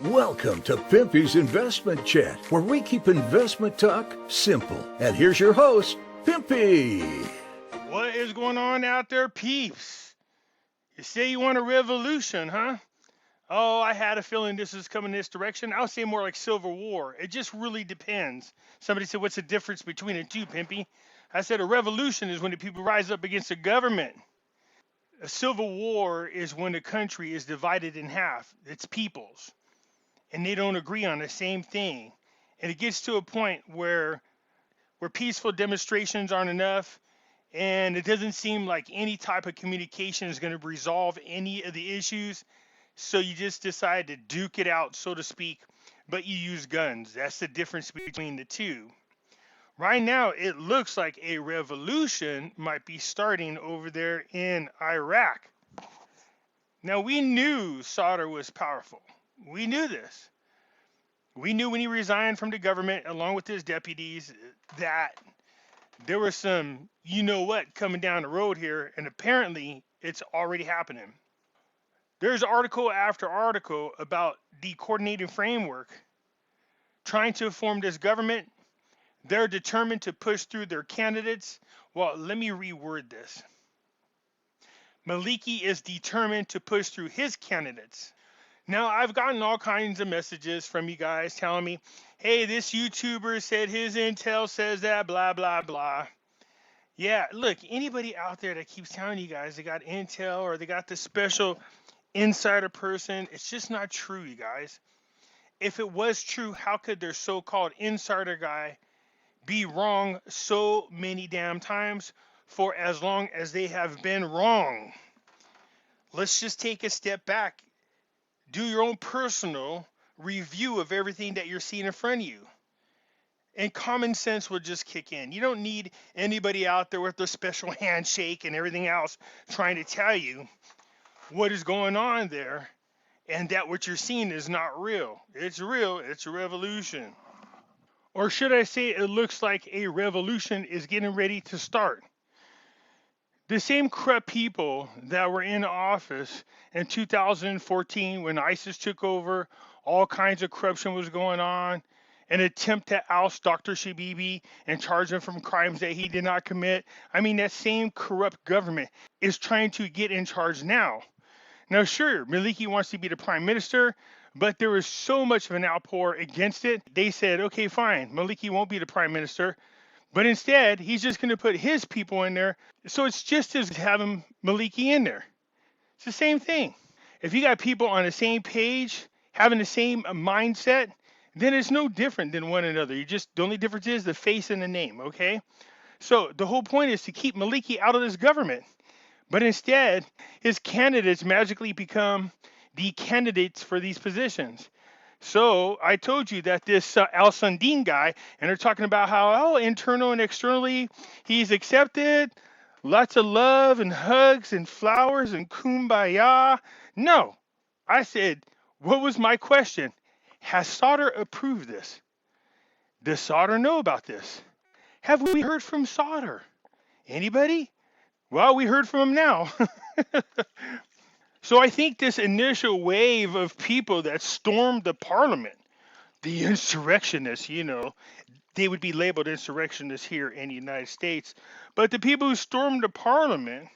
Welcome to Pimpy's Investment Chat, where we keep investment talk simple. And here's your host, Pimpy. What is going on out there, peeps? You say you want a revolution, huh? Oh, I had a feeling this is coming this direction. I'll say more like Civil War. It just really depends. Somebody said, what's the difference between the two, Pimpy? I said a revolution is when the people rise up against the government. A civil war is when the country is divided in half. It's peoples. And they don't agree on the same thing. And it gets to a point where peaceful demonstrations aren't enough, and it doesn't seem like any type of communication is going to resolve any of the issues. So you just decide to duke it out, so to speak, but you use guns. That's the difference between the two. Right now, it looks like a revolution might be starting over there in Iraq. Now, we knew Sadr was powerful. We knew this. We knew when he resigned from the government, along with his deputies, that there was some, you know what, coming down the road here, and apparently it's already happening. There's article after article about the coordinating framework trying to form this government. They're determined to push through their candidates. Well, let me reword this. Maliki is determined to push through his candidates. Now, I've gotten all kinds of messages from you guys telling me, hey, this YouTuber said his intel says that, blah, blah, blah. Yeah, look, anybody out there that keeps telling you guys they got intel or they got this special insider person, it's just not true, you guys. If it was true, how could their so-called insider guy be wrong so many damn times for as long as they have been wrong? Let's just take a step back. Do your own personal review of everything that you're seeing in front of you. And common sense will just kick in. You don't need anybody out there with their special handshake and everything else trying to tell you what is going on there and that what you're seeing is not real. It's real. It's a revolution. Or should I say it looks like a revolution is getting ready to start. The same corrupt people that were in office in 2014 when ISIS took over, all kinds of corruption was going on, an attempt to oust Dr. Shabibi and charge him from crimes that he did not commit. I mean, that same corrupt government is trying to get in charge now. Now, sure, Maliki wants to be the prime minister, but there was so much of an outpour against it. They said, okay, fine, Maliki won't be the prime minister. But instead, he's just going to put his people in there. So it's just as having Maliki in there. It's the same thing. If you got people on the same page, having the same mindset, then it's no different than one another. The only difference is the face and the name, okay? So the whole point is to keep Maliki out of this government. But instead, his candidates magically become the candidates for these positions. So I told you that this Al Sundin guy, and they're talking about how, internal and externally, he's accepted, lots of love and hugs and flowers and kumbaya. No, I said, what was my question? Has Sadr approved this? Does Sadr know about this? Have we heard from Sadr? Anybody? Well, we heard from him now. So I think this initial wave of people that stormed the parliament, the insurrectionists, they would be labeled insurrectionists here in the United States. But the people who stormed the parliament,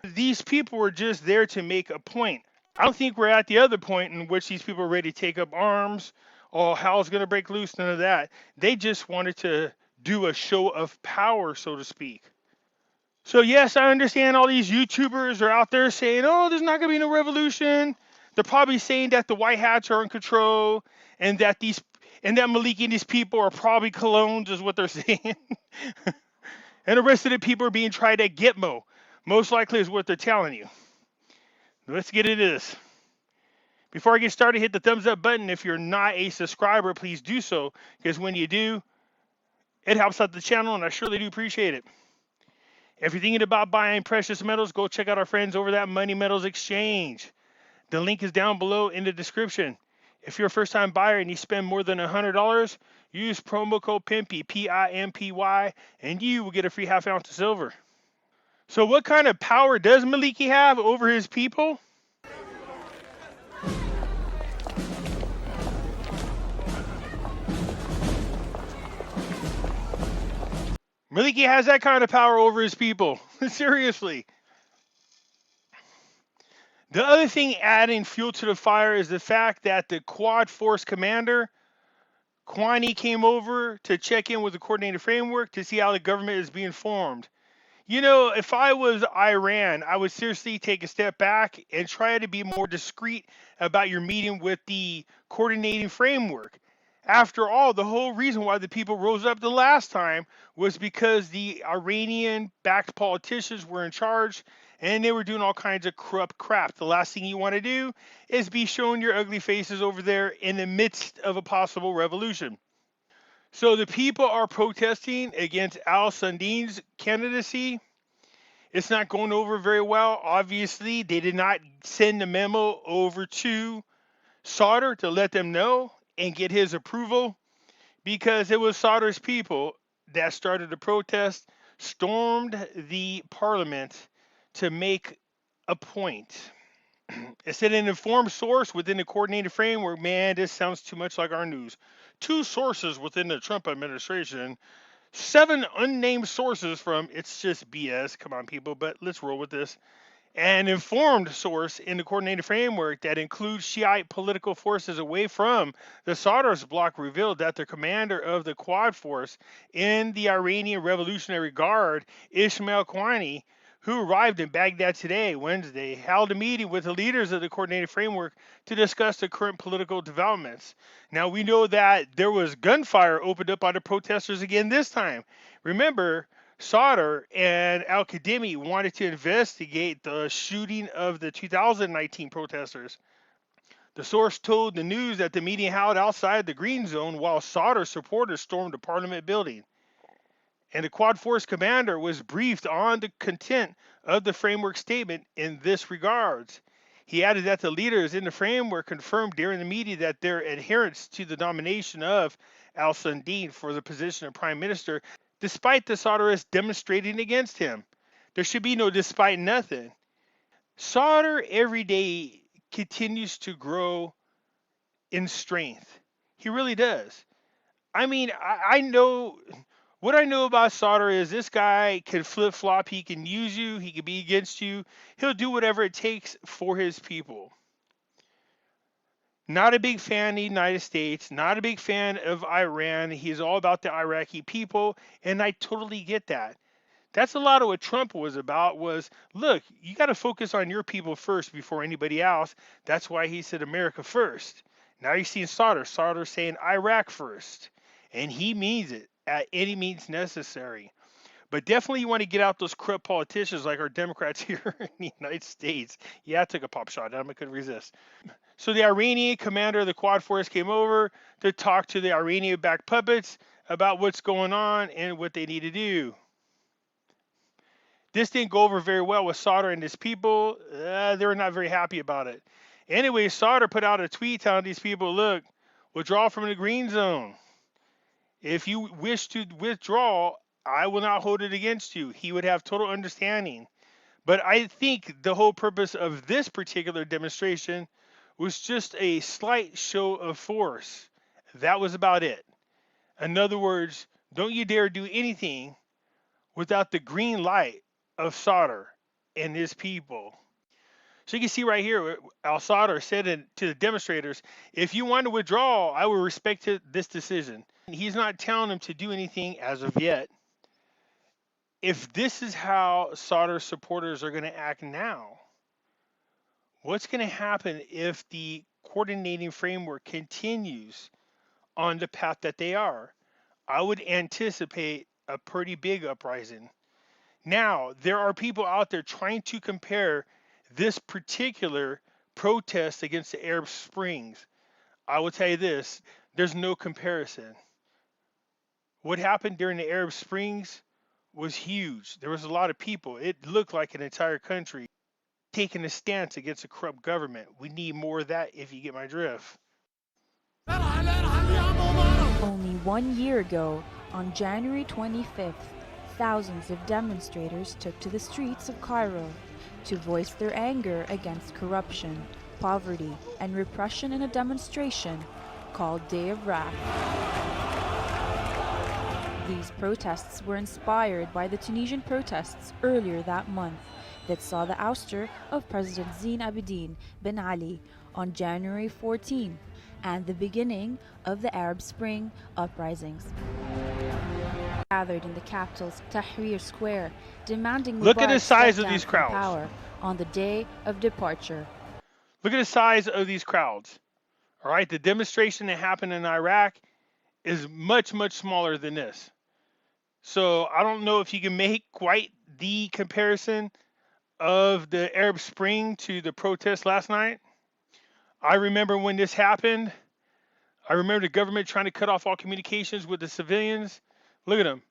these people were just there to make a point. I don't think we're at the other point in which these people are ready to take up arms. Oh, hell's going to break loose, none of that. They just wanted to do a show of power, so to speak. So yes, I understand all these YouTubers are out there saying, oh, there's not going to be no revolution. They're probably saying that the white hats are in control and that Maliki and these people are probably clones is what they're saying. And the rest of the people are being tried at Gitmo. Most likely is what they're telling you. Let's get into this. Before I get started, hit the thumbs up button. If you're not a subscriber, please do so, because when you do, it helps out the channel, and I surely do appreciate it. If you're thinking about buying precious metals, go check out our friends over at Money Metals Exchange. The link is down below in the description. If you're a first-time buyer and you spend more than $100, use promo code Pimpy, P-I-M-P-Y, and you will get a free half ounce of silver. So what kind of power does Maliki have over his people? Maliki has that kind of power over his people. Seriously. The other thing adding fuel to the fire is the fact that the Quad Force commander, Kwani, came over to check in with the coordinated framework to see how the government is being formed. You know, if I was Iran, I would seriously take a step back and try to be more discreet about your meeting with the coordinating framework. After all, the whole reason why the people rose up the last time was because the Iranian backed politicians were in charge and they were doing all kinds of corrupt crap. The last thing you want to do is be showing your ugly faces over there in the midst of a possible revolution. So the people are protesting against Al Sundin's candidacy. It's not going over very well. Obviously, they did not send a memo over to Sauder to let them know and get his approval because it was Sauder's people that started the protest, stormed the parliament to make a point. It said an informed source within the coordinated framework. Man, this sounds too much like our news. 2 sources within the Trump administration, 7 unnamed sources from, it's just BS, come on people, but let's roll with this. An informed source in the coordinated framework that includes Shiite political forces away from the Sauder's bloc revealed that the commander of the Quad Force in the Iranian Revolutionary Guard, Ismail Kwani, who arrived in Baghdad today, Wednesday, held a meeting with the leaders of the coordinated framework to discuss the current political developments. Now, we know that there was gunfire opened up on the protesters again this time. Remember, Sauder and Al-Qademi wanted to investigate the shooting of the 2019 protesters. The source told the news that the meeting held outside the Green Zone while Sauder supporters stormed the Parliament building. And the Quad Force commander was briefed on the content of the framework statement in this regards. He added that the leaders in the framework confirmed during the meeting that their adherence to the nomination of al-Sundin for the position of prime minister, despite the Sauderists demonstrating against him. There should be no despite nothing. Sauder every day continues to grow in strength. He really does. I mean, I know... What I know about Sauder is this guy can flip-flop. He can use you. He can be against you. He'll do whatever it takes for his people. Not a big fan of the United States. Not a big fan of Iran. He's all about the Iraqi people, and I totally get that. That's a lot of what Trump was about was, look, you got to focus on your people first before anybody else. That's why he said America first. Now you're seeing Sauder saying Iraq first, and he means it. At any means necessary. But definitely you want to get out those corrupt politicians like our Democrats here in the United States. Yeah, I took a pop shot. I couldn't resist. So the Iranian commander of the Quad Force came over to talk to the Iranian-backed puppets about what's going on and what they need to do. This didn't go over very well with Sauder and his people. They were not very happy about it. Anyway, Sauder put out a tweet telling these people, look, withdraw from the green zone. If you wish to withdraw, I will not hold it against you. He would have total understanding. But I think the whole purpose of this particular demonstration was just a slight show of force. That was about it. In other words, don't you dare do anything without the green light of Sauder and his people. So you can see right here, al-Sauder said to the demonstrators, if you want to withdraw, I will respect this decision. He's not telling them to do anything as of yet. If this is how Sauder supporters are going to act now, what's going to happen if the coordinating framework continues on the path that they are? I would anticipate a pretty big uprising. Now, there are people out there trying to compare this particular protest against the Arab Springs. I will tell you this, there's no comparison. What happened during the Arab Springs was huge. There was a lot of people. It looked like an entire country taking a stance against a corrupt government. We need more of that, if you get my drift. Only 1 year ago, on January 25th, thousands of demonstrators took to the streets of Cairo to voice their anger against corruption, poverty, and repression in a demonstration called Day of Wrath. These protests were inspired by the Tunisian protests earlier that month that saw the ouster of President Zine Abidine Ben Ali on January 14 and the beginning of the Arab Spring uprisings. Gathered in the capital's Tahrir Square, demanding Look at the Mubarak's size step of these down from crowds. power on the day of departure. Look at the size of these crowds. All right, the demonstration that happened in Iraq is much, much smaller than this. So I don't know if you can make quite the comparison of the Arab Spring to the protests last night. I remember when this happened. I remember the government trying to cut off all communications with the civilians. Look at them.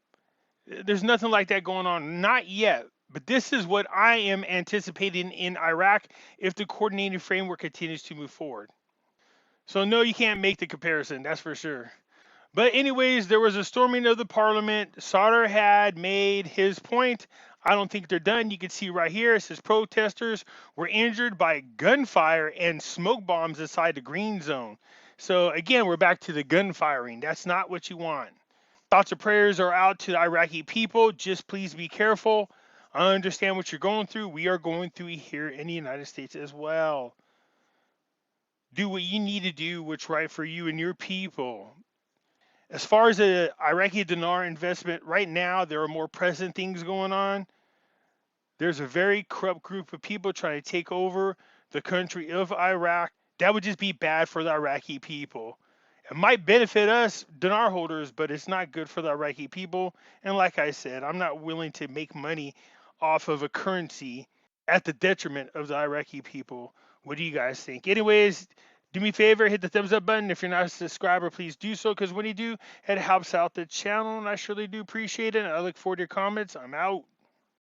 There's nothing like that going on. Not yet. But this is what I am anticipating in Iraq if the coordinated framework continues to move forward. So no, you can't make the comparison. That's for sure. But anyways, there was a storming of the parliament. Sauter had made his point. I don't think they're done. You can see right here, it says protesters were injured by gunfire and smoke bombs inside the green zone. So again, we're back to the gunfiring. That's not what you want. Thoughts and prayers are out to the Iraqi people. Just please be careful. I understand what you're going through. We are going through here in the United States as well. Do what you need to do, what's right for you and your people. As far as the Iraqi Dinar investment, right now there are more present things going on. There's a very corrupt group of people trying to take over the country of Iraq. That would just be bad for the Iraqi people. It might benefit us dinar holders, but it's not good for the Iraqi people. And like I said, I'm not willing to make money off of a currency at the detriment of the Iraqi people. What do you guys think? Anyways, do me a favor, hit the thumbs up button. If you're not a subscriber, please do so, because when you do, it helps out the channel, and I surely do appreciate it. And I look forward to your comments. I'm out.